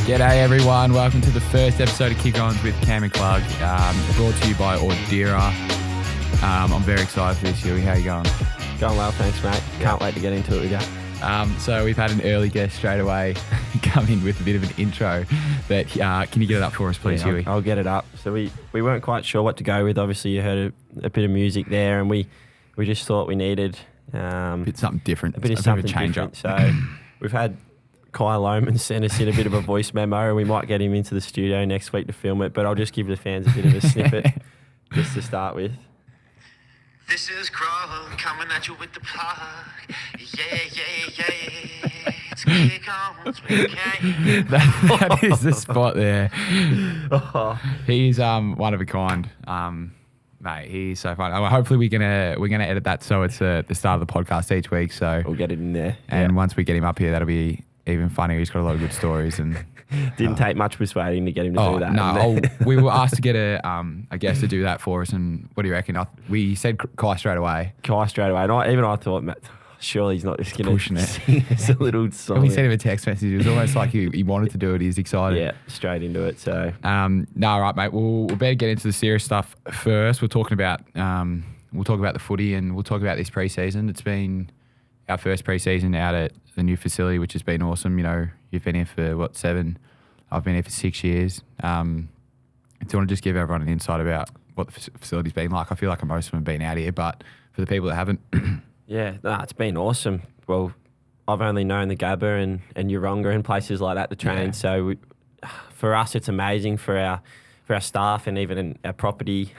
G'day everyone, welcome to the first episode of Kick-Ons with Cam and Clug, brought to you by Ordera. I'm very excited for this, Huey. How are you going? Going well, thanks mate. Can't wait to get into it with you. So we've had an early guest straight away come in with a bit of an intro, but can you get it up for us please, Huey? I'll get it up. So we weren't quite sure what to go with. Obviously you heard a bit of music there and we just thought we needed a bit something different, a bit of a change different. Up. So we've had Kyle Lohman sent us in a bit of a voice memo and we might get him into the studio next week to film it, but I'll just give the fans a bit of a snippet just to start with. This is Krog coming at you with the plug. Yeah. It's Kick-Ons with Cam. that is the spot there. Oh. He's one of a kind. Mate, he's so fun. Hopefully we're gonna edit that so it's the start of the podcast each week. So We'll get it in there. and once we get him up here, that'll be even funnier. He's got a lot of good stories and Didn't take much persuading to get him to do that. No, we were asked to get a guest to do that for us. And what do you reckon? We said Kai straight away. Kai straight away. And I thought, Matt, surely he's not just going Pushing to it. sing us a little song. And we sent him a text message. It was almost like he wanted to do it. He's excited. Yeah, straight into it. So No, all right, mate. We'll better get into the serious stuff first. We'll talk about the footy and we'll talk about this pre-season. It's been our first pre-season out at the new facility, which has been awesome. You know, you've been here for 7. I've been here for 6 years. Do you want to just give everyone an insight about what the facility's been like? I feel like most of them have been out here, but for the people that haven't. yeah, it's been awesome. Well, I've only known the Gabba and Yeronga and places like that to train. Yeah. So for us, it's amazing for our staff and even our property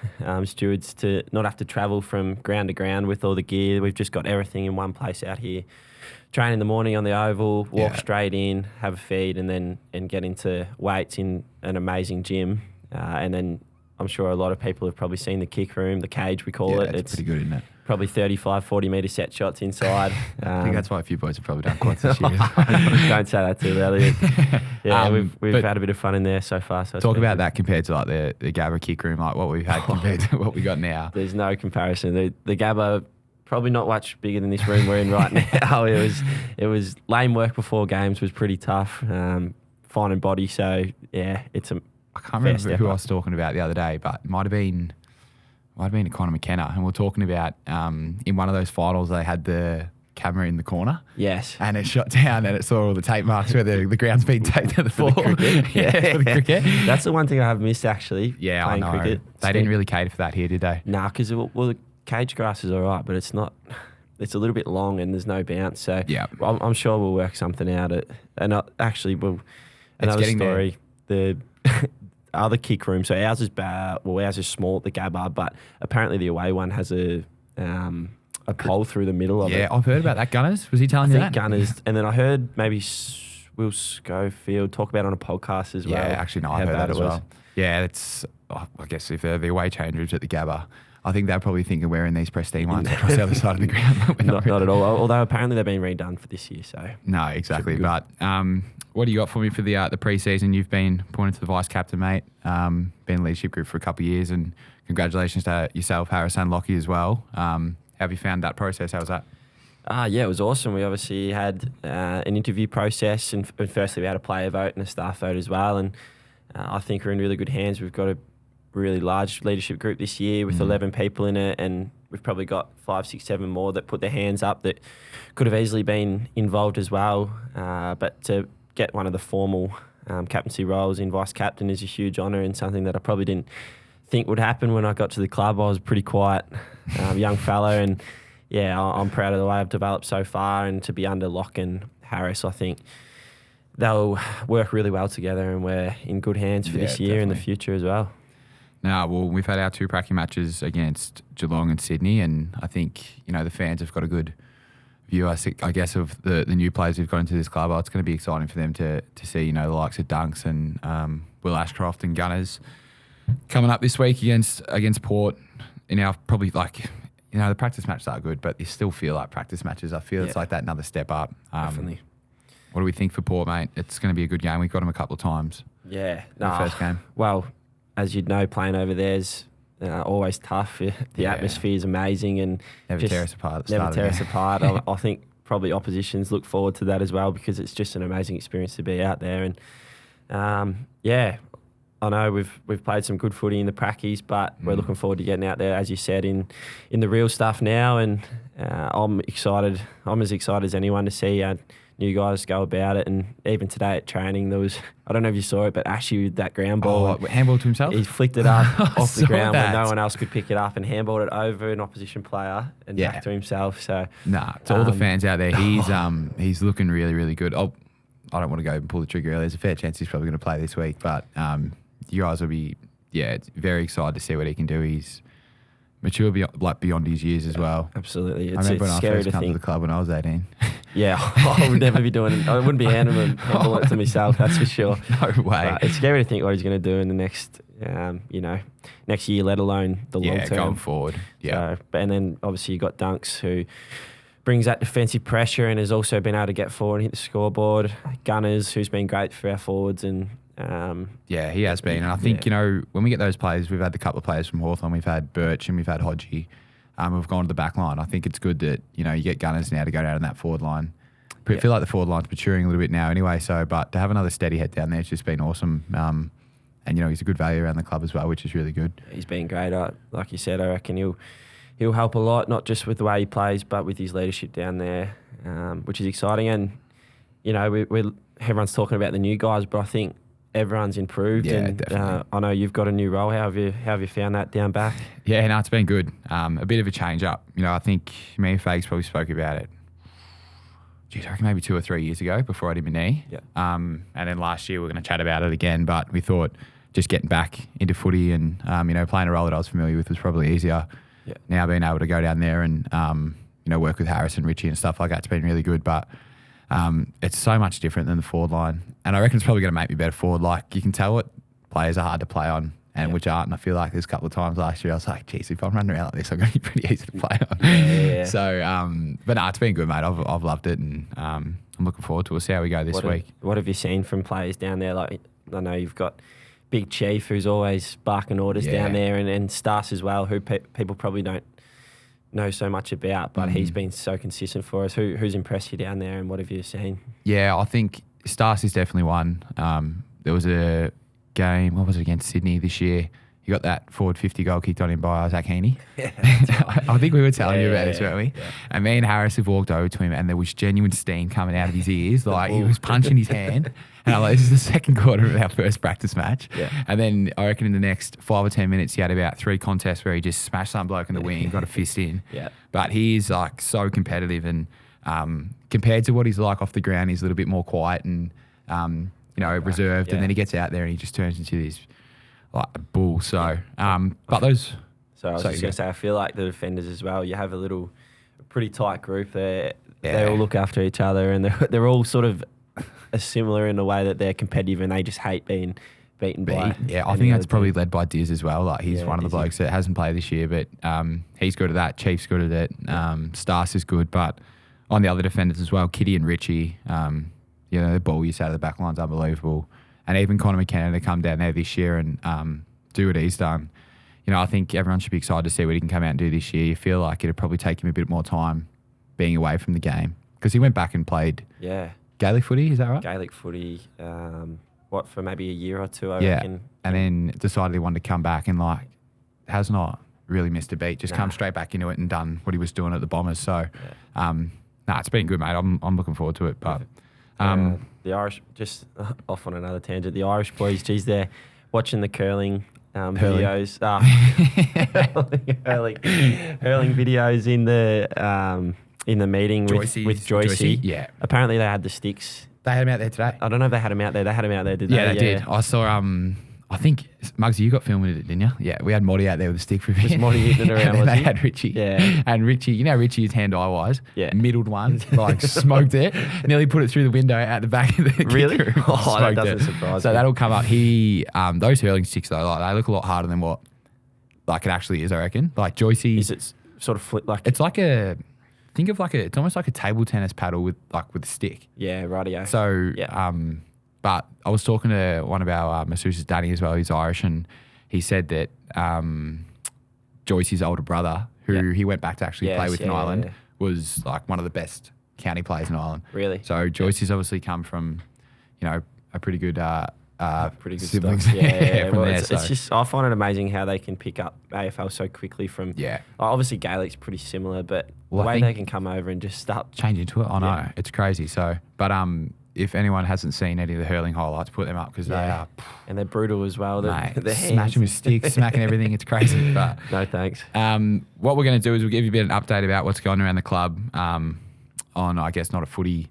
stewards to not have to travel from ground to ground with all the gear. We've just got everything in one place out here. Train in the morning on the oval, walk straight in, have a feed, and get into weights in an amazing gym. And then I'm sure a lot of people have probably seen the kick room, the cage we call it. It's pretty good, isn't it? Probably 35, 40 metre set shots inside. I think that's why a few boys have probably done quads this year. Don't say that too early. Yeah, we've but had a bit of fun in there so far. So talk about that compared to like the Gabba kick room, like what we've had compared to what we got now. There's no comparison. The Gabba, probably not much bigger than this room we're in right now. It was lane work before games was pretty tough. Finding body, so yeah, it's a. I can't remember who I was talking about the other day, but it might have been Conor McKenna, and we're talking about in one of those finals they had the camera in the corner. Yes. And it shot down and it saw all the tape marks where the ground's been taped to the floor. For the cricket. Yeah. For the cricket. That's the one thing I have missed actually. Yeah, playing I know. cricket. They didn't really cater for that here, did they? Nah, because the cage grass is all right, but it's not. It's a little bit long and there's no bounce. So yeah, I'm sure we'll work something out. Actually, another story. There. The other kick room. So ours is ours is small at the Gabba, but apparently the away one has a pole through the middle of it. Yeah, I've heard about that. Gunners, was he telling you that? Gunners, and then I heard maybe Will Schofield talk about it on a how Yeah, actually, no, I've heard that as well. Yeah, it's. I guess if they're the away change rooms at the Gabba, I think they're probably thinking wearing these pristine ones across the other side of the ground. Not at all. Although apparently they've been redone for this year. So no, exactly. But what do you got for me for the pre-season? You've been appointed to the vice captain, mate. Been in leadership group for a couple of years, and congratulations to yourself, Harris, and Lockie as well. How have you found that process? How was that? Yeah, it was awesome. We obviously had an interview process, and firstly we had a player vote and a staff vote as well. And I think we're in really good hands. We've got a really large leadership group this year with 11 people in it, and we've probably got 5, 6, 7 more that put their hands up that could have easily been involved as well. But to get one of the formal captaincy roles in vice captain is a huge honour and something that I probably didn't think would happen when I got to the club. I was a pretty quiet young fellow, and yeah, I'm proud of the way I've developed so far. And to be under Locke and Harris, I think they'll work really well together, and we're in good hands for this year and the future as well. No, well, we've had our 2 pracky matches against Geelong and Sydney, and I think, you know, the fans have got a good view, I guess, of the new players who've got into this club. It's going to be exciting for them to see, you know, the likes of Dunks and Will Ashcroft and Gunners coming up this week against Port. In our probably like, you know, the practice matches are good, but they still feel like practice matches. I feel it's like that another step up. Definitely. What do we think for Port, mate? It's going to be a good game. We've got them a couple of times. Yeah. The first game. Well, as you'd know, playing over there's always tough. The atmosphere is amazing, and never tear us apart. I think probably oppositions look forward to that as well, because it's just an amazing experience to be out there. And Yeah, I know we've played some good footy in the prackies, but we're looking forward to getting out there, as you said, in the real stuff now. And I'm excited. I'm as excited as anyone to see new guys go about it. And even today at training, there was, I don't know if you saw it, but Ashley with that ground ball. Handball to himself? He flicked it up off the ground that. when no one else could pick it up and handballed it over an opposition player and back to himself. So to all the fans out there, he's looking really, really good. I don't want to go and pull the trigger early. There's a fair chance he's probably going to play this week, but you guys will be very excited to see what he can do. He's mature beyond his years as well. Absolutely. I remember when I scary first come to the club when I was 18. Yeah, I would never be doing it. I wouldn't be handling it to myself, that's for sure. No way. But it's scary to think what he's going to do in the next, next year, let alone the long term. Going forward. Yeah. So, and then obviously you got Dunks, who brings that defensive pressure and has also been able to get forward and hit the scoreboard. Gunners, who's been great for our forwards. And he has been. And I think, when we get those players, we've had a couple of players from Hawthorn. We've had Birch and we've had Hodgie. We've gone to the back line. I think it's good that, you get Gunners now to go down in that forward line. I feel like the forward line's maturing a little bit now anyway. So, but to have another steady head down there, it's just been awesome. And, he's a good value around the club as well, which is really good. He's been great. Like you said, I reckon he'll help a lot, not just with the way he plays, but with his leadership down there, which is exciting. And, everyone's talking about the new guys, but I think everyone's improved. Yeah, and definitely. I know you've got a new role. How have you found that down back? Yeah, no, it's been good. A bit of a change up. I think me and Fags probably spoke about it. Geez, I reckon maybe 2 or 3 years ago before I did my knee. Yeah. And then last year we were going to chat about it again, but we thought just getting back into footy and playing a role that I was familiar with was probably easier. Yeah. Now being able to go down there and work with Harris and Richie and stuff like that's been really good. But it's so much different than the forward line, and I reckon it's probably going to make me better forward. Like you can tell what players are hard to play on and which aren't. And I feel like there's a couple of times last year I was like, geez, if I'm running around like this, I'm going to be pretty easy to play on. Yeah. So, but no, it's been good, mate. I've loved it, and I'm looking forward to it. We'll see how we go this week. What have you seen from players down there? Like I know you've got Big Chief, who's always barking orders down there, and Stas as well, who people probably don't know so much about, but he's been so consistent for us. Who's impressed you down there, and what have you seen? Yeah, I think Stas is definitely one. There was a game, what was it, against Sydney this year? He got that forward 50 goal kicked on him by Zach Heaney. I think we were telling you about this, weren't we? Yeah. And me and Harris have walked over to him, and there was genuine steam coming out of his ears. Like he was punching his hand. And I'm like, this is the second quarter of our first practice match. Yeah. And then I reckon in the next 5 or 10 minutes, he had about 3 contests where he just smashed some bloke in the wing, got a fist in. Yeah. But he's like so competitive, and compared to what he's like off the ground, he's a little bit more quiet and reserved. Yeah. And then he gets out there and he just turns into this like a bull. So, but those. So I was just going to say, I feel like the defenders as well. You have a pretty tight group there. They all look after each other, and they're all sort of similar in the way that they're competitive and they just hate being beaten by. Yeah, I think that's probably led by Diz as well. Like he's one of the Dizzy. blokes that hasn't played this year, but he's good at that. Chief's good at it. Stas is good, but on the other defenders as well, Kitty and Richie, the ball use out of the back line's unbelievable. And even Connor McKenna to come down there this year and do what he's done. I think everyone should be excited to see what he can come out and do this year. You feel like it'd probably take him a bit more time being away from the game, because he went back and played Gaelic footy, is that right? Gaelic footy, for maybe a year or two, I reckon. And then decided he wanted to come back and has not really missed a beat, just come straight back into it and done what he was doing at the Bombers. So, it's been good, mate. I'm looking forward to it. But the Irish, just off on another tangent, the Irish boys, geez, they're watching the curling videos. Hurling videos in the meeting with Joycey. Yeah. Apparently they had the sticks. They had him out there today. I don't know if they had him out there. They had him out there, did they? Yeah, they did. I saw, I think, Muggsy, you got filming it, didn't you? Yeah, we had Moddy out there with a stick for a bit. Was Moddy hitting it around, and was then they he? had Richie. Yeah. And Richie, Richie is hand-eye wise. Yeah. Middled one, smoked it. Nearly put it through the window at the back of the Really? kick room. Oh, that Smoked doesn't it. surprise So me. that'll come up. Those hurling sticks, though, they look a lot harder than what it actually is, I reckon. Like Joycey. Is it sort of flip like... It's like it's almost like a table tennis paddle with a stick. Yeah, rightio. So, but I was talking to one of our masseuses, Danny, as well. He's Irish, and he said that Joyce's older brother, who he went back to actually play with in Ireland, was like one of the best county players in Ireland. Really? So Joyce's obviously come from, a pretty good Pretty good siblings. stuff. Yeah, from well, there. it's just I find it amazing how they can pick up AFL so quickly from. Yeah. Obviously, Gaelic's pretty similar, but Well, the I way think- they can come over and just start. change into it. I know Yeah. it's crazy. So, but if anyone hasn't seen any of the hurling highlights, put them up because they are. And they're brutal as well. Mate, The hands. smashing with sticks, smacking everything. It's crazy. But No thanks. what we're going to do is we'll give you a bit of an update about what's going around the club on, I guess, not a footy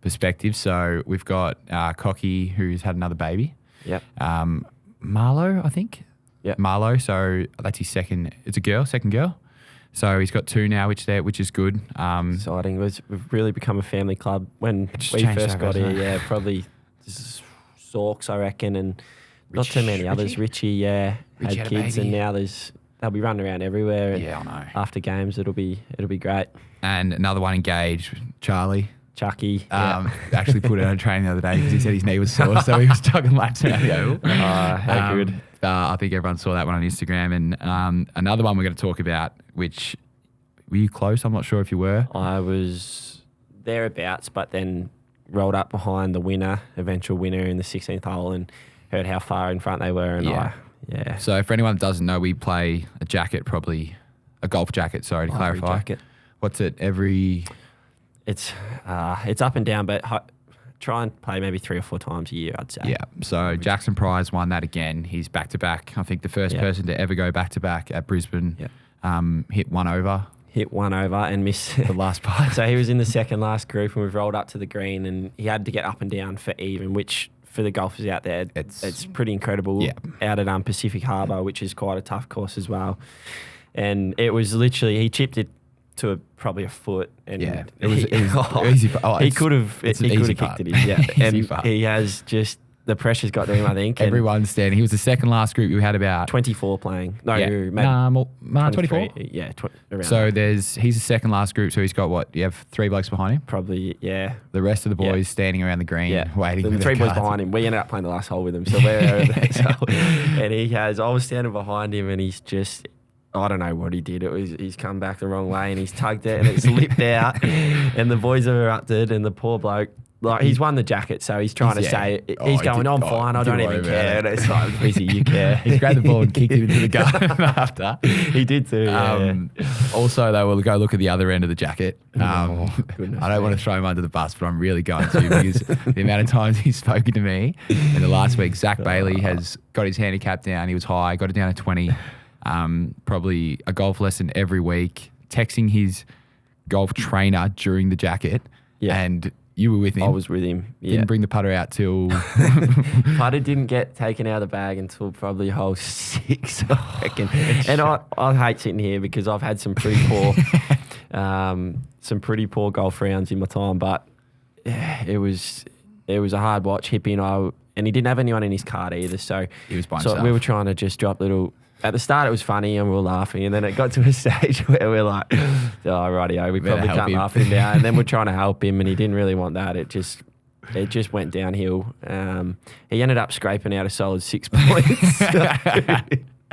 perspective. So we've got Cocky, who's had another baby. Yep. Marlo, I think. Yep. Marlo. So that's his second. It's a girl, second girl. So he's got 2 now, which is good. Exciting. We've really become a family club when It's we changed first over, got here. hasn't it? Yeah, probably Sorks, I reckon, and not too many others. Richie, Richie had had a kids, baby. and now they'll be running around everywhere. And Yeah, I know. after games, it'll be great. And another one engaged, Charlie. Chucky. Actually put it on training the other day because he said his knee was sore, so he was chugging laps around the oval. How good. I think everyone saw that one on Instagram. And another one we're going to talk about, which were you close? I'm not sure if you were. I was thereabouts, but then rolled up behind the eventual winner in the 16th hole, and heard how far in front they were. And Yeah. So for anyone that doesn't know, we play a jacket, probably a golf jacket. Sorry to Ivory clarify. jacket. What's it every? It's up and down, but try and play maybe 3 or 4 times a year, I'd say. Yeah. So Jackson Prize won that again. He's back to back. I think the first person to ever go back to back at Brisbane. Yeah. Hit one over. Hit one over and missed The last part. So he was in the second last group, and we've rolled up to the green, and he had to get up and down for even, which for the golfers out there, it's pretty incredible. Yeah. Out at Pacific Harbour, which is quite a tough course as well. And it was literally, he chipped it to probably a foot, and Yeah, it was easy. He could have it's an kicked easy it putt. in. Yeah, Easy and putt. he has just the pressure's got to him, I think. and Everyone's standing. He was the second last group. We had about 24 playing. No, yeah. maybe 24. 23. Yeah, around So that. he's the second last group. So he's got what? You have 3 blokes behind him. Probably, yeah. The rest of the boys Yeah. standing around the green, Yeah, waiting. The with 3 their boys cards. behind him. We ended up playing the last hole with him, so we're over there. So, and I was standing behind him, and he's just, I don't know what he did. He's come back the wrong way, and he's tugged it, and it slipped out, and the boys are erupted, and the poor bloke, like, he's won the jacket, so he's trying to say, he's going, I'm fine, I don't even care. And it's like, Rizzy, you care. He's grabbed the ball and kicked it into the garden after. He did too. Yeah. Also, though, we'll go look at the other end of the jacket. goodness I don't want to throw him under the bus, but I'm really going to because the amount of times he's spoken to me in the last week. Zach Bailey has got his handicap down. He was high, got it down to 20. Probably a golf lesson every week. Texting his golf trainer during the jacket. Yeah. And you were with him. I was with him. Yeah. Didn't bring the putter out till... Putter didn't get taken out of the bag until probably hole 6, I reckon. And I hate sitting here because I've had some pretty poor golf rounds in my time, but it was a hard watch. Hippie and he didn't have anyone in his cart either, so He was by so himself. we were trying to just drop little. At the start, it was funny and we were laughing, and then it got to a stage where we're like, "Oh, rightio, we Better probably help can't him." laugh him down." And then we're trying to help him, and he didn't really want that. It just went downhill. He ended up scraping out a solid 6 points.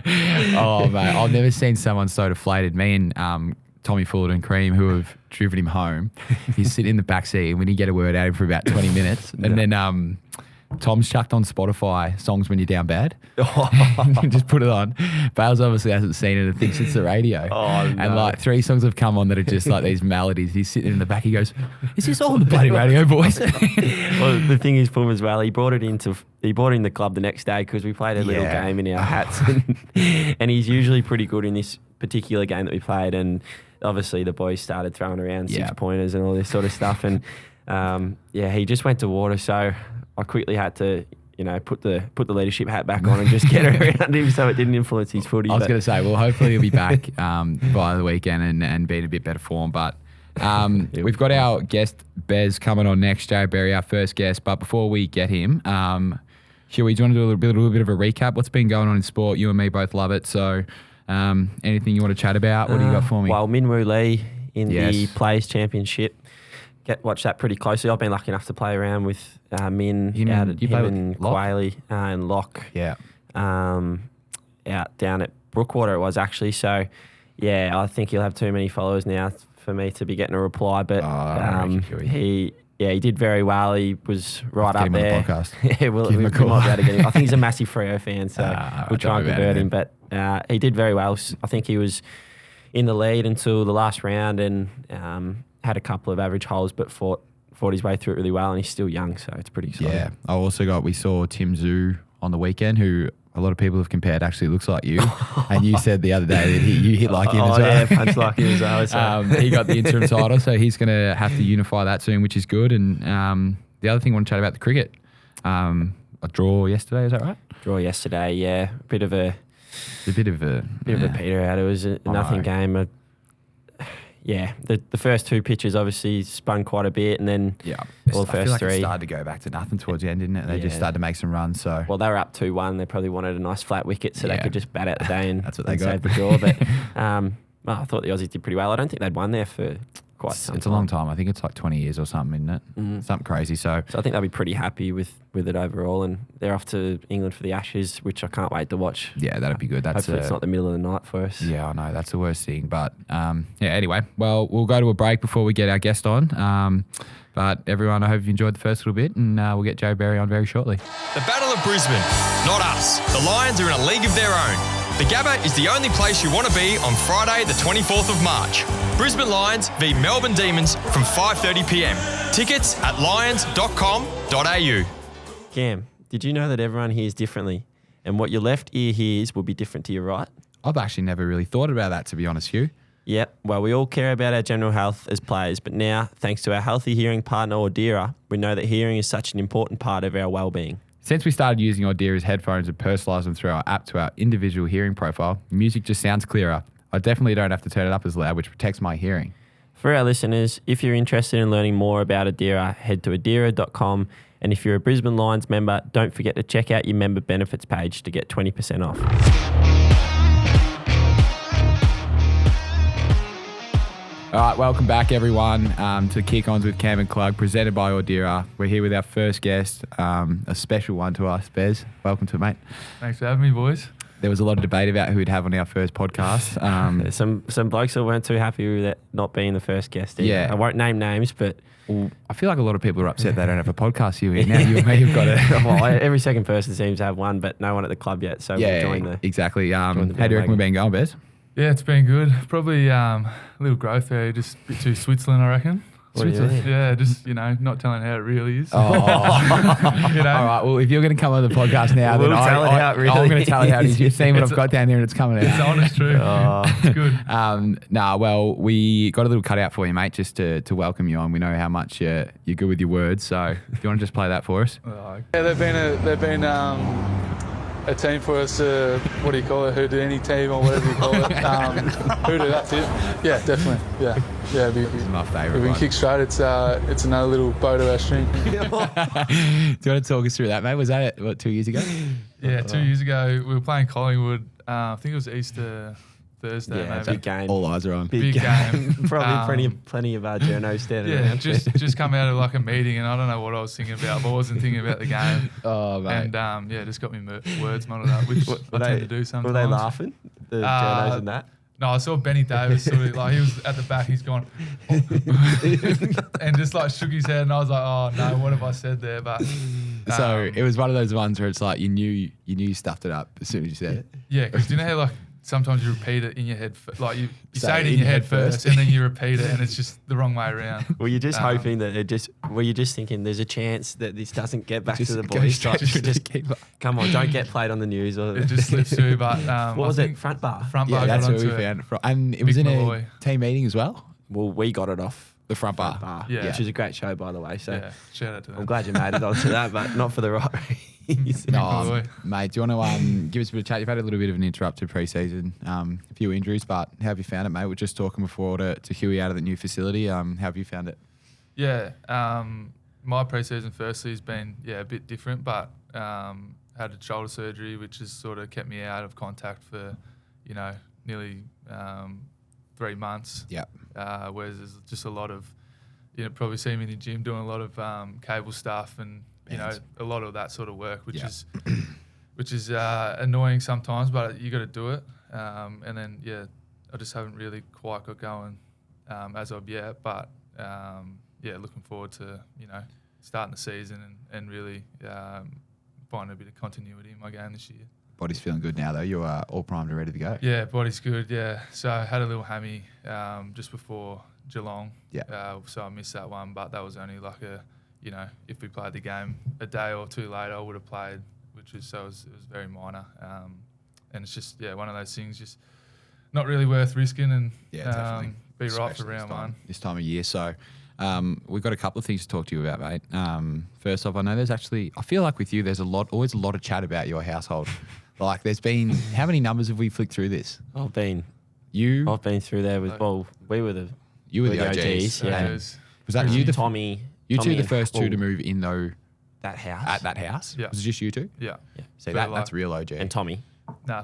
Oh, mate, I've never seen someone so deflated. Me and Tommy Fullerton Cream, who have driven him home, he's sitting in the back seat and we didn't get a word out of him for about 20 minutes. And then Tom's chucked on Spotify songs when you're down bad. Just put it on. Bales obviously hasn't seen it and thinks it's the radio. Oh, no. And like 3 songs have come on that are just like these melodies. He's sitting in the back. He goes, "Is this all on the bloody radio, boys?" Well, the thing is, Pum, as well, he brought it in the club the next day because we played a little game in our hats, and he's usually pretty good in this particular game that we played. And obviously, the boys started throwing around 6-pointers and all this sort of stuff, and he just went to water. So I quickly had to, put the leadership hat back on and just get around him so it didn't influence his footy. I was going to say, well, hopefully he'll be back by the weekend and be in a bit better form. But we've got our guest, Bez, coming on next, Joe Berry, our first guest. But before we get him, Huey, do you want to do a little bit of a recap? What's been going on in sport? You and me both love it. So anything you want to chat about? What do you got for me? Well, Minwoo Lee in Yes. the Players Championship. Watch that pretty closely. I've been lucky enough to play around with Min, You him play with and Locke? Quayle and Locke. Yeah. Out down at Brookwater it was actually. So, yeah, I think he'll have too many followers now for me to be getting a reply. But I reckon Huey. he did very well. He was right Get up him on the there. podcast. Yeah, we Give him a might be call. able to get him. I think he's a massive Freo fan, so we'll try and don't convert know him. about But he did very well. I think he was in the lead until the last round and had a couple of average holes, but fought his way through it really well, and he's still young, so it's pretty exciting. Yeah. We saw Tim Zhu on the weekend, who a lot of people have compared actually looks like you. And you said the other day that you hit like him as well. Yeah, punch like him as well. So. He got the interim title, so he's going to have to unify that soon, which is good. And the other thing I want to chat about the cricket. A draw yesterday, is that right? Draw yesterday, yeah. Bit of a peter out. It was a nothing game. The first two pitches obviously spun quite a bit, and then all the I feel first like three. it started to go back to nothing towards the end, didn't it? They just started to make some runs. So they were up 2-1. They probably wanted a nice flat wicket so they could just bat out the day and, that's what they and got. save the draw. But I thought the Aussies did pretty well. I don't think they'd won there for quite some time. It's a long time. I think it's like 20 years or something, isn't it? Something crazy. So I think they'll be pretty happy with it overall, and they're off to England for the Ashes, which I can't wait to watch. yeah, that'd be good. Hopefully it's not the middle of the night for us. Yeah, I know. That's the worst thing. But anyway, well, we'll go to a break before we get our guest on. But everyone, I hope you enjoyed the first little bit, and we'll get Joe Barry on very shortly. The Battle of Brisbane, not us. The Lions are in a league of their own. The Gabba is the only place you want to be on Friday the 24th of March. Brisbane Lions v Melbourne Demons from 5:30pm. Tickets at lions.com.au. Cam, did you know that everyone hears differently, and what your left ear hears will be different to your right? I've actually never really thought about that, to be honest, Hugh. Yep. Well, we all care about our general health as players, but now, thanks to our healthy hearing partner Audira, we know that hearing is such an important part of our well-being. Since we started using Audira's headphones and personalised them through our app to our individual hearing profile, music just sounds clearer. I definitely don't have to turn it up as loud, which protects my hearing. For our listeners, if you're interested in learning more about Audira, head to audira.com. And if you're a Brisbane Lions member, don't forget to check out your member benefits page to get 20% off. All right, welcome back, everyone, to Kick Ons with Cam and Clug, presented by Audira. We're here with our first guest, a special one to us, Bez. Welcome to it, mate. Thanks for having me, boys. There was a lot of debate about who we'd have on our first podcast. Some blokes that weren't too happy with it not being the first guest either. Yeah. I won't name names, but... I feel like a lot of people are upset they don't have a podcast here. Now you and me have got it. Well, every second person seems to have one, but no one at the club yet, so we'll join the... Exactly. How the do you reckon we've been going, Bez? Yeah, it's been good. Probably a little growth there, just a bit too Switzerland, I reckon. What do you mean? Yeah, just, not telling how it really is. Oh. All right, well, if you're going to come on the podcast now, We'll then tell it how it really I'm going to tell it how it is. You've seen what It's I've got down here and it's coming out. It's the honest truth. It's good. Well, we got a little cutout for you, mate, just to welcome you on. We know how much you're good with your words, so if you want to just play that for us. Yeah, they've been a team for us. What do you call it? Houdini team or whatever you call it. Hoodoo, that's it. Yeah, definitely. Yeah. This is my favourite If we one. can kick straight, it's another little bow to our string. Do you want to talk us through that, mate? Was that, 2 years ago? Yeah, 2 years ago we were playing Collingwood. I think it was Easter Thursday, Yeah, maybe. big game. All eyes are on. Big game. Probably plenty of journos standing Yeah, around. just come out of like a meeting and I don't know what I was thinking about, but I wasn't thinking about the game. Oh, mate. And just got me words muddled up, which I tend to do sometimes. Were they laughing? The journos and that? No, I saw Benny Davis sort of like he was at the back. He's gone and just like shook his head, and I was like, "Oh no, what have I said there?" But So it was one of those ones where it's like you knew you stuffed it up as soon as you said it. yeah, because you know how like sometimes you repeat it in your head, like you Say say it in your head first, and then you repeat it, and it's just the wrong way around. Were you just hoping that were you just thinking there's a chance that this doesn't get back to the go boys? straight Like, to just keep up. come on, don't get played on the news. Or It just slips through. But what I was think it? Front bar. Front Yeah, bar that's got where we onto it. found it from. And it was Mick in Malloy. a team meeting as well. Well, we got it off The front bar. Yeah. which is a great show, by the way. So Yeah, shout out to them. I'm glad you made it onto that, but not for the right reason. No, Malloy. mate, do you want to give us a bit of chat? You've had a little bit of an interrupted pre-season, a few injuries, but how have you found it, mate? We're just talking before to Huey out of the new facility. How have you found it? Yeah, my pre-season firstly has been a bit different, but had a shoulder surgery which has sort of kept me out of contact for nearly 3 months. Yeah. Whereas there's just a lot of probably see me in the gym doing a lot of cable stuff and Bands. a lot of that sort of work, which Yeah. is annoying sometimes, but you got to do it. And then I just haven't really quite got going as of yet, but looking forward to starting the season and really finding a bit of continuity in my game this year. Body's feeling good now, though. You are all primed and ready to go. Yeah, body's good. Yeah, so I had a little hammy just before Geelong. Yeah. So I missed that one, but that was only like if we played the game a day or two later, I would have played, it was very minor. And it's just one of those things, just not really worth risking and definitely. Be right Especially for round one. This time of year. So we've got a couple of things to talk to you about, mate. First off, I know I feel like with you, there's always a lot of chat about your household. Like there's been, how many numbers have we flicked through this? I've been through there with, we were the OGs. Yeah. Was that you, Tommy? You two Tommy the first two and to move in though that house. at that house? Yeah. Was it just you two? Yeah. See, But that's real OG. And Tommy.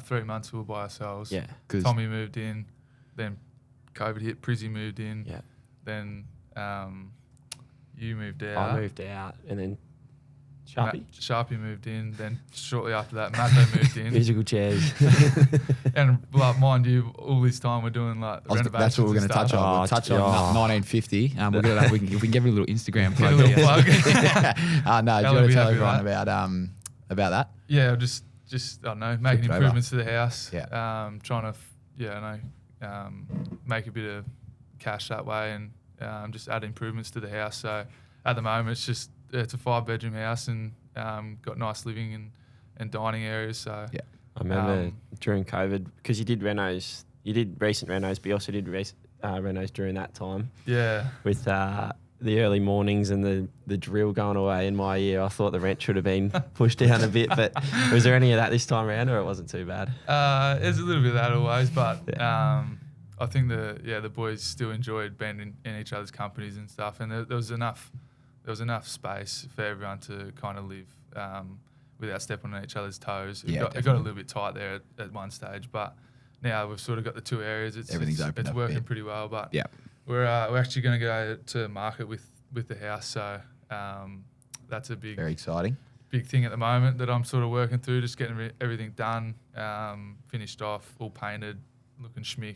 3 months we were by ourselves. Yeah. Tommy moved in, then COVID hit, Prizzy moved in. Yeah. Then you moved out. I moved out, and then Sharpie moved in. Then shortly after that, Matho moved in. Musical chairs. And like, mind you, all this time we're doing like renovations. That's what we're going to touch on. We'll touch on 1950. We'll get that. If we can give it a little Instagram plug. Get a little plug. No, do you want to tell everyone about that? Yeah, just I don't know, making improvements to the house. Yeah. Trying to make a bit of cash that way and just add improvements to the house. So at the moment it's a 5-bedroom house and got nice living and dining areas. So yeah. I remember during COVID, because you did recent renos, but you also did renos during that time. Yeah. With the early mornings and the drill going away in my year, I thought the rent should have been pushed down a bit. But was there any of that this time around, or it wasn't too bad? There's a little bit of that always, but I think the boys still enjoyed being in each other's companies and stuff, and there was enough space for everyone to kind of live without stepping on each other's toes. It got a little bit tight there at one stage, but now we've sort of got the two areas. Everything's open. It's working pretty well, but yeah. We're actually going to go to market with the house, so that's a very exciting big thing at the moment that I'm sort of working through, just getting everything done, finished off, all painted, looking schmick,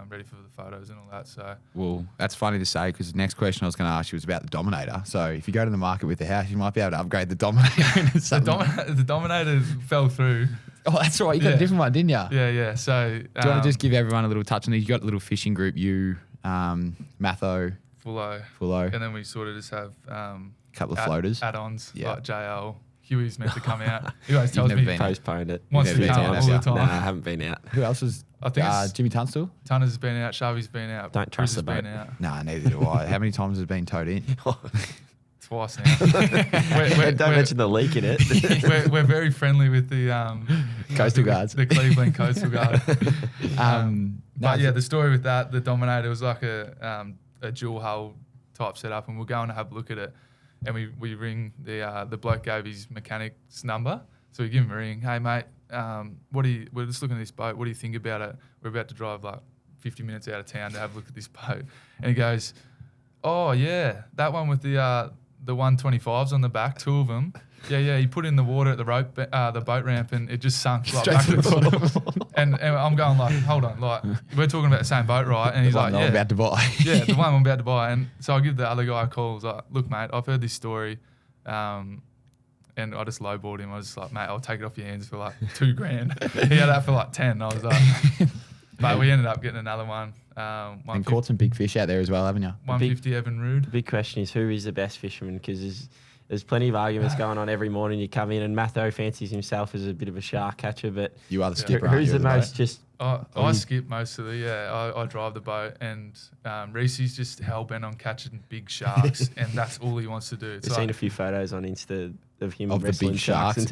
ready for the photos and all that. So well, that's funny to say because the next question I was going to ask you was about the Dominator. So if you go to the market with the house, you might be able to upgrade the Dominator. The Dominator fell through. Oh, that's right. You got a different one, didn't you? Yeah. So do you want to just give everyone a little touch on these? You got a little fishing group, Matho, Fullo, and then we sort of just have a couple of floaters, add-ons like JL. Huey's meant to come out. He always tells me postponed it. Wants to come all the time. No, I haven't been out. Who else was? I think Jimmy Tunstall. Tunner's been out. Sharvy's been out. Don't trust the boat. Been out. Nah, neither do I. How many times has it been towed in? Twice now. Don't mention the leak in it. we're very friendly with the Coastal Guards, the Cleveland Coastal Guard. But yeah, the story with that, the Dominator was like a dual hull type setup, and we're going to have a look at it. And we ring the bloke gave his mechanic's number, so we give him a ring. Hey mate, we're just looking at this boat. What do you think about it? We're about to drive like 50 minutes out of town to have a look at this boat. And he goes, oh yeah, that one with the 125s on the back, 2 of them. Yeah. He put in the water at the boat ramp, and it just sunk like back to the bottom. And I'm going like, hold on, like we're talking about the same boat, right? And he's like, yeah, I'm about to buy. Yeah, the one I'm about to buy. And so I give the other guy a call. I was like, look, mate, I've heard this story, and I just lowballed him. I was just like, mate, I'll take it off your hands for like $2,000. He had that for like 10. I was like, but we ended up getting another one. And caught some big fish out there as well, haven't you? 150 Evan Rood. The big question is, who is the best fisherman? Because there's plenty of arguments going on every morning. You come in, and Matho fancies himself as a bit of a shark catcher, but you are the skipper. Who's the most just? I skip most of I drive the boat, and Reese's just hell bent on catching big sharks, and that's all he wants to do. I've seen a few photos on Insta of him of wrestling the big sharks.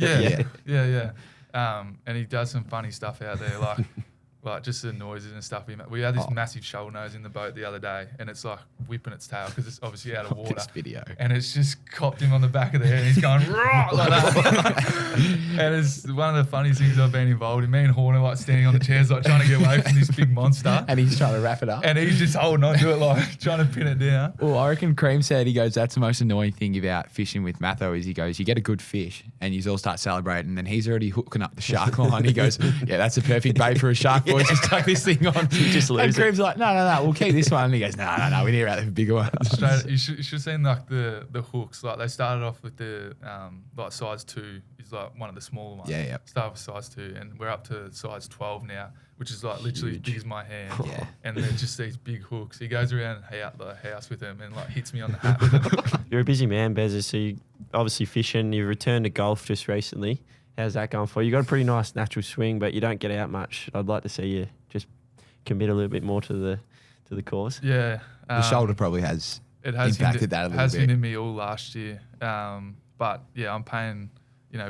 Yeah. And he does some funny stuff out there, like just the noises and stuff. We had this massive shoal nose in the boat the other day, and it's like whipping its tail because it's obviously out of water. This video. And it's just copped him on the back of the head, and he's going raw like that. And it's one of the funniest things I've been involved in. Me and Horner like standing on the chairs, like trying to get away from this big monster. And he's trying to wrap it up. And he's just holding on to it, like trying to pin it down. Well, I reckon Cream said, he goes, that's the most annoying thing about fishing with Matho is he goes, you get a good fish and you all start celebrating, and then he's already hooking up the shark line. He goes, yeah, that's a perfect bait for a shark. boys just tuck this thing on. just lose and it. Cream's like, no, we'll keep this one. And he goes, no, we need out the bigger one. Straight, you should have seen like the hooks. Like they started off with the like size 2 is like one of the smaller ones. Yeah. Start with size 2, and we're up to size 12 now, which is like literally as big as my hand. Yeah. And they're just these big hooks. He goes around the house with them and like hits me on the hat with them. You're a busy man, Bez. So you obviously fishing. You've returned to golf just recently. How's that going for you? You got a pretty nice natural swing, but you don't get out much. I'd like to see you just commit a little bit more to the course. Yeah. The shoulder probably has impacted that a little has bit. hindered me all last year. But yeah, I'm paying,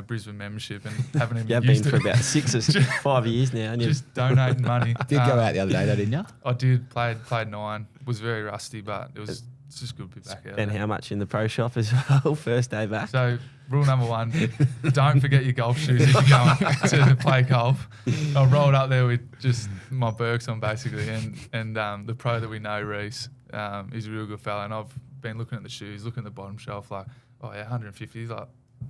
Brisbane membership and haven't even You've used been it. for about 6 or 5 years now. And Just donating money. Did go out the other day, though, didn't you? I did. Played 9. Was very rusty, but it's just good to be back out. and there. how much in the pro shop as well? First day back. So rule number 1, don't forget your golf shoes if you're going to play golf. I rolled up there with just my Birks on basically, and the pro that we know, Reese, is a real good fella, and I've been looking at the shoes, looking at the bottom shelf, like, oh yeah, 150. He's like,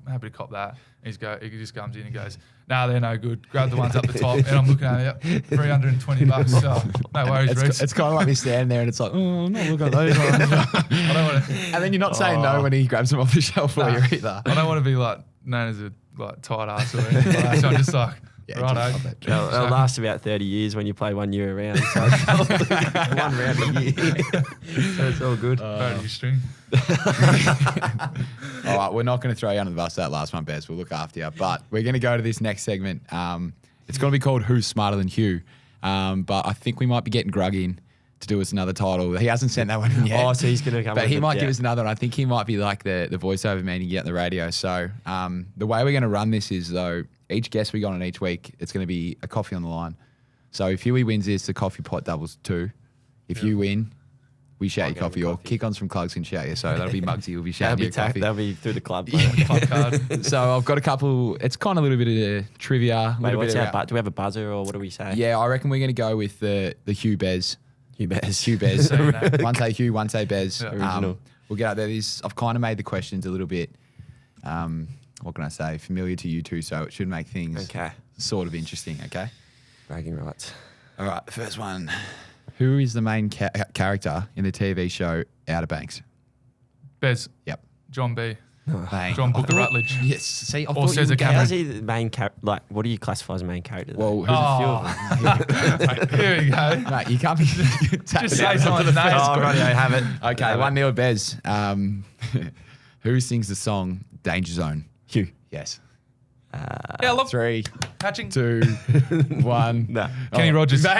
I'm happy to cop that. And he just comes in and goes, nah, they're no good. Grab the ones up the top, and I'm looking at it, yep, $320. So no worries, Reese. It's kind of like me standing there and it's like, oh, I'm not looking at those ones. I don't want to. And then you're not saying no when he grabs them off the shelf for you either. I don't want to be like known as a tight ass or anything like that. So I'm just like, Yeah, righto. just love it. It'll last about 30 years when you play 1 year around. So one round a year. So it's all good. Vote string. All right, we're not going to throw you under the bus that last one, Bez. We'll look after you. But we're going to go to this next segment. It's going to be called Who's Smarter Than Hugh. But I think we might be getting Grug in to do us another title. He hasn't sent that one in yet. Oh, so he's going to come But with he it, might yeah. give us another one. I think he might be like the voiceover man you get on the radio. So the way we're going to run this is, though, each guest we got on each week, it's going to be a coffee on the line. So if Huey wins this, the coffee pot doubles 2. If you win, we shout your coffee, or Kick-Ons from Clugs can shout you. So that'll be Muggsy will be shouting your coffee. That'll be through the club. Club card. So I've got a couple. It's kind of a little bit of trivia. Wait, what's bit our do we have a buzzer or what do we say? Yeah, I reckon we're going to go with the Hugh Bez. You Bez. Hugh Bez. Say that. One say Hugh, one say Bez. Yeah. Original. We'll get out there. I've kind of made the questions a little bit, what can I say, familiar to you two, so it should make things sort of interesting, okay? Bragging rights. All right, the first one. Who is the main character in the TV show Outer Banks? Bez. Yep. John B. Bang. John Booker Rutledge. Yes. See, I Or thought you says would a get Cameron. How's he the main character? Like, what do you classify as a main character? Well, who's Here we go. Mate, you can't be tapping Just say out someone's onto the name. first Oh, right, I have it. Okay, 1-0 Bez. Who sings the song Danger Zone? Hugh. Yes. Yeah, look. 3, Patching. 2, 1. No. Kenny Rogers. No,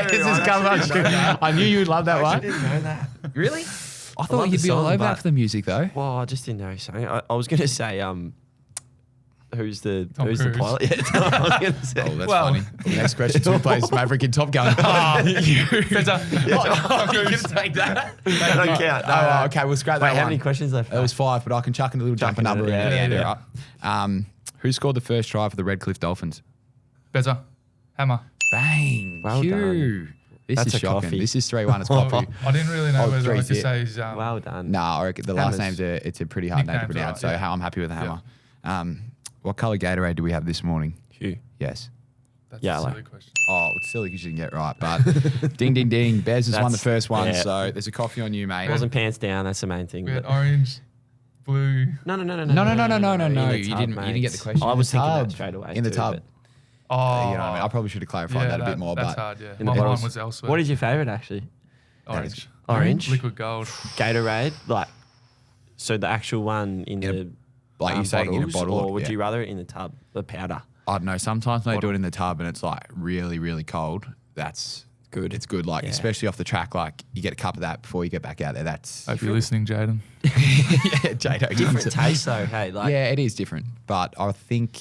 this is coming on. I knew you'd love that one. didn't know that. Really? I thought love you'd the be all song, over but- that for the music, though. Well, I just didn't know something. I was going to say, who's the Cruise. pilot? Yeah, I was going to say. Oh, that's Well- funny. The next question: who plays Maverick in Top Gun? Better. You can take that. That don't count. No, Oh, okay, we'll scrap Wait, that how one. many questions left? It was 5, but I can chuck in a little jumper in number it, in at the end. yeah. Right. Who scored the first try for the Redcliffe Dolphins? Better. Hammer. Bang! Well Hugh. This That's is a shocking. coffee. This is 3-1. It's coffee. I didn't really know Oh, whether I could 3-0. say his Well done. No, I reckon the last Hammers. name's it's a pretty hard name to Nickname's pronounce. right, So yeah. I'm happy with the hammer. What colour Gatorade do we have this morning? Hugh. Yes. That's Yeah, a like- silly question. Oh, it's silly because you didn't get it right, but ding, ding, ding. Bez has won the That's- first one, yeah. so there's a coffee on you, mate. Wasn't pants down. That's the main thing. We had but- orange, blue. No. No. In the You tub, didn't mate. get the question. I In was the thinking tub. that straight away. In the too, tub. but- Oh, You know what I mean? I probably should have clarified that a bit more, That's but hard, yeah. In My the mind bottles. was elsewhere. What is your favourite actually? Orange. Orange? Liquid gold. Gatorade, like, so the actual one in In a- the like you saying in a bottles, bottle, or would yeah. you rather it in the tub, the powder? I don't know. Sometimes when they do it in the tub and it's like really, really cold, that's good. It's good. Like, Yeah. especially off the track, like you get a cup of that before you get back out there. That's Hope you're listening, Jaden. yeah, Jado. Different taste though. Hey, like, Yeah, it is different. But I think,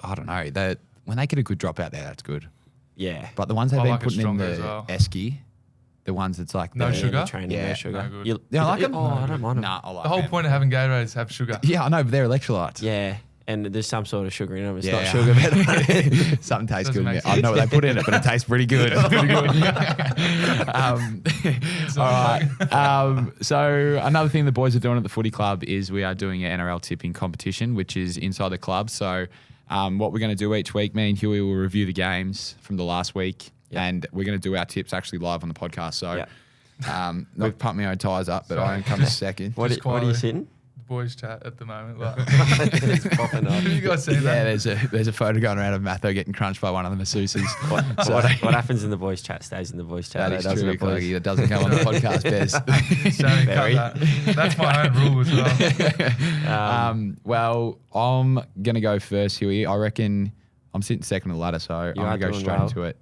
I don't know, that when they get a good drop out there, that's good. yeah. But the ones they've I been like it putting in stronger the as well. esky, the ones that's like No the, sugar? The training, Yeah, no sugar. no good. You, Yeah, I like them. Oh, I don't mind them. Nah, I like The whole them. point of having Gatorade is have sugar. Yeah, I know, but they're electrolytes. Yeah, and there's some sort of sugar in them. It's Yeah. not sugar, but Something tastes Doesn't good. make I don't know what they put in it, but it tastes pretty good. All right. So another thing the boys are doing at the footy club is we are doing an NRL tipping competition, which is inside the club. So what we're going to do each week, me and Huey will review the games from the last week. and we're going to do our tips actually live on the podcast. So Yeah. not pump my own tyres up, but I am coming second. What are you quietly. sitting? Boys chat at the moment. Like, It's popping up. have you guys seen Yeah, that? there's a photo going around of Matho getting crunched by one of the masseuses. What happens in the boys' chat stays in the boys' chat. That is doesn't true, it, boys? Cleggy. It doesn't come on the podcast, Bez. Sammy, Very. cut that. That's my own rule as well. Well, I'm going to go first, Huey. I reckon I'm sitting second on the ladder, so I'm You going are to go doing straight well. into it.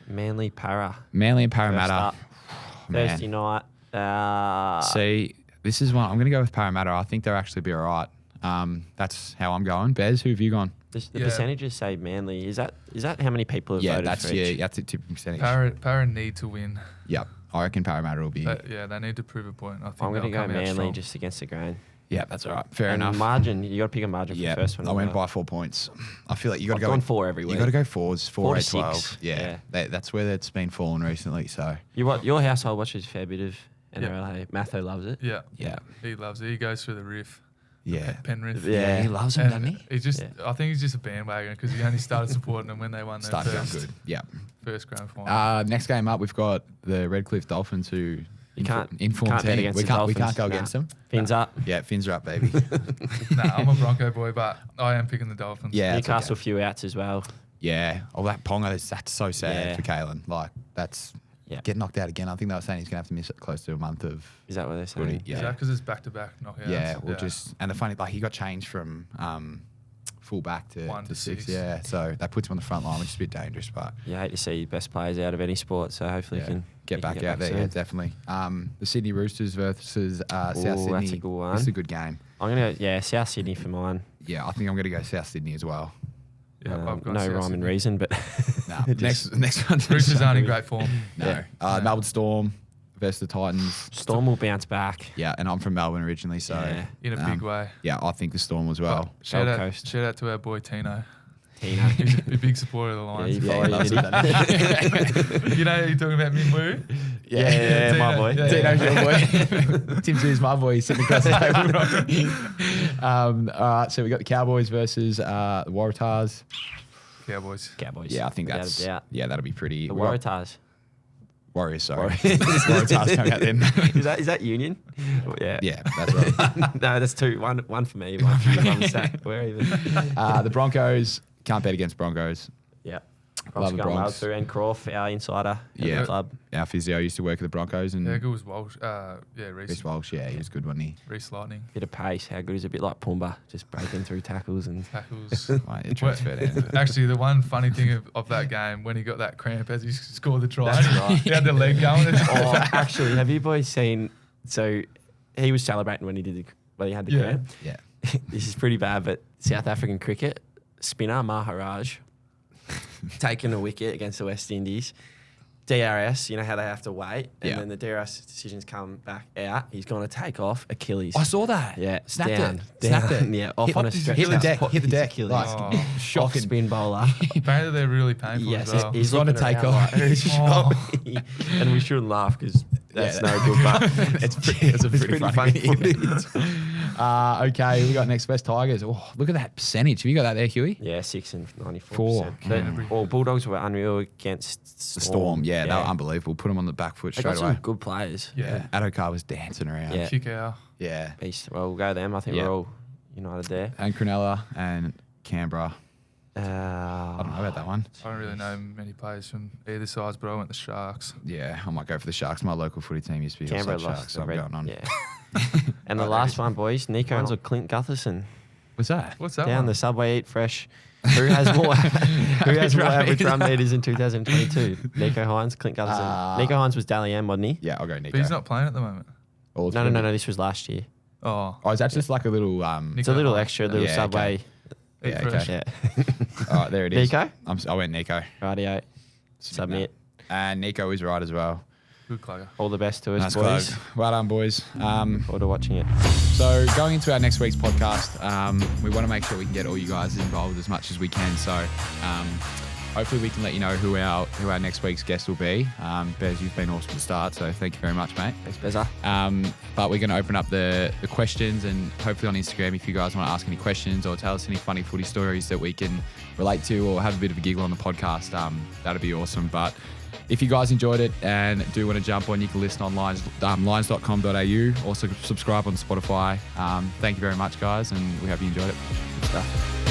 Manly Para. Manly and First Parramatta. up. Man. Thursday night. See, this is one. I'm going to go with Parramatta. I think they'll actually be all right. That's how I'm going. Bez, who have you gone? The Yeah. percentages say Manly. Is that how many people have Yeah, voted that's for each? that's a tipping percentage. Para need to win. Yep, I reckon Parramatta will be. They need to prove a point. I think I'm going to they'll go come out Manly strong. just against the grain. Yeah, that's all right. Fair And enough. margin, you got to pick a margin for Yeah, the first one. I as went well. by 4 points. I feel like you got to I've go. gone with- 4 every You week. got to go fours, 4, 4 to 8, 12. 6. Yeah, Yeah. that's where it's been falling recently. So Your household watches a fair bit of NRL. Matho loves it. Yeah, yeah, he loves it. He goes through the riff. yeah. Penrith. Yeah. He loves them, doesn't And he? he's just, Yeah. I think he's just a bandwagon because he only started supporting them when they won their Started going first, good. Yeah. first grand final. Next game up, we've got the Redcliffe Dolphins, who You can't inform bet team. against We the can't Dolphins. go Nah. against them. Fins up. Yeah, fins are up, baby. Nah, I'm a Bronco boy, but I am picking the Dolphins. Yeah, it's Newcastle, okay. few outs as well. Yeah. Oh, that Ponga, that's so sad Yeah. for Kalen. Like, that's get knocked out again. I think they were saying he's going to have to miss close to a month of Is that what they're saying? footy. Is that Yeah. because it's back-to-back knockouts? Yeah, or just, and the funny, like, he got changed from full back to 1 to 6. 6. Yeah, so that puts him on the front line, which is a bit dangerous, but You hate to see your best players out of any sport, so hopefully yeah, you can get back out there. soon. Yeah, definitely. The Sydney Roosters versus South Sydney. that's a good one. It's a good game. I'm gonna go, South Sydney for mine. Yeah, I think I'm going to go South Sydney as well. Yeah, I've got no South rhyme and Sydney. reason, but Nah, just- next one. Roosters aren't in great form. No. Yeah. Melbourne Storm versus the Titans. Storm will bounce back. Yeah, and I'm from Melbourne originally, so Yeah. In a big way. yeah, I think the Storm as well. But shout Gold out, Coast. shout out to our boy Tino. Tino. He's a big supporter of the Yeah, Lions. he Yeah, he followed loves you, it, didn't doesn't he? You know you're talking about Min Woo? Yeah, my Tino. boy. Yeah, Tino's yeah. your boy. Tim Zoo's my boy. He's sitting across the table. All right, so we got the Cowboys versus the Waratahs. Cowboys. Cowboys. Yeah, I think Without a that's doubt. that'll be pretty. The we got- Waratahs. Warriors, sorry. Warriors. Waratahs coming out then. Is that Union? Yeah. Yeah, that's right. No, that's two. One for me. One for you. One for We're even. The Broncos, can't bet against Broncos. Yeah. Love Bronx the going well Bronx. through. And Croft, our insider at Yeah. the club. Our physio used to work at the Broncos, and How good was Walsh? Reese. Chris Walsh, yeah, he was good, wasn't he? Reese Lightning. Bit of pace. How good is a bit like Pumba, just breaking through tackles and. Tackles. Right, it transferred in. Actually, the one funny thing of that game, when he got that cramp as he scored the try, That's right. he had the leg going. Oh, actually, have you boys seen? So, he was celebrating when he had the Yeah. cramp. Yeah. This is pretty bad, but South African cricket spinner Maharaj taking a wicket against the West Indies. DRS, you know how they have to wait, and Yeah. then the DRS decisions come back out. He's going to take off Achilles. I saw that. Yeah, Snapped down, it. Snapped down. it. Yeah, off Hit- on a hit stretch. the deck, Hit hit the deck. Achilles. Like, Oh. Off shocking. spin bowler. Apparently, they're really painful Yes, as well. he's Trying to looking take around off. like, "Who's Oh. shot me?" And we shouldn't laugh because that's Yeah. no good. But It's a pretty funny footage. Okay, we got next West Tigers. Oh, look at that percentage. Have you got that there, Huey? Yeah, 6 and 94%. Four. Well, Bulldogs were unreal against The Storm, yeah, they were unbelievable. Put them on the back foot They straight got away. some good players. Yeah. Adokar was dancing around. Yeah. Kick out. Yeah. Beast. Well, we'll go them. I think Yeah. we're all united there. And Cronulla and Canberra. I I don't know about that one. I don't really know many players from either sides, but I went the Sharks. Yeah, I might go for the Sharks. My local footy team used to be Canberra also lost Sharks, the so I'm red. going on. Yeah. And the Oh, last there one, boys, Nico Why and not? Clint Gutherson What's that? What's that down one? the subway, eat fresh. Who has more? Who has more average run meters in 2022? Nico Hines, Clint Gutherson. Nico Hines was Dally M, wasn't he? Yeah, I'll go Nico. But he's not playing at the moment. All No, three. This was last year. Oh, Oh, is that just like a little It's a little Hines. extra, little Yeah, subway. okay. Eat Yeah, fresh. okay. Yeah. All right, there it is. Nico? I went Nico. Radio. Submit. And Nico is right as well. Good clugger. All the best to us, Nice boys. plug. Well done, boys. Forward to watching it. So going into our next week's podcast, we want to make sure we can get all you guys involved as much as we can. So hopefully we can let you know who our next week's guest will be. Bez, you've been awesome to start, so thank you very much, mate. Thanks, Beza. But we're going to open up the questions, and hopefully on Instagram, if you guys want to ask any questions or tell us any funny footy stories that we can relate to or have a bit of a giggle on the podcast, that'd be awesome. But if you guys enjoyed it and do want to jump on, you can listen on lions.com.au. Also subscribe on Spotify. Thank you very much, guys, and we hope you enjoyed it. Good stuff.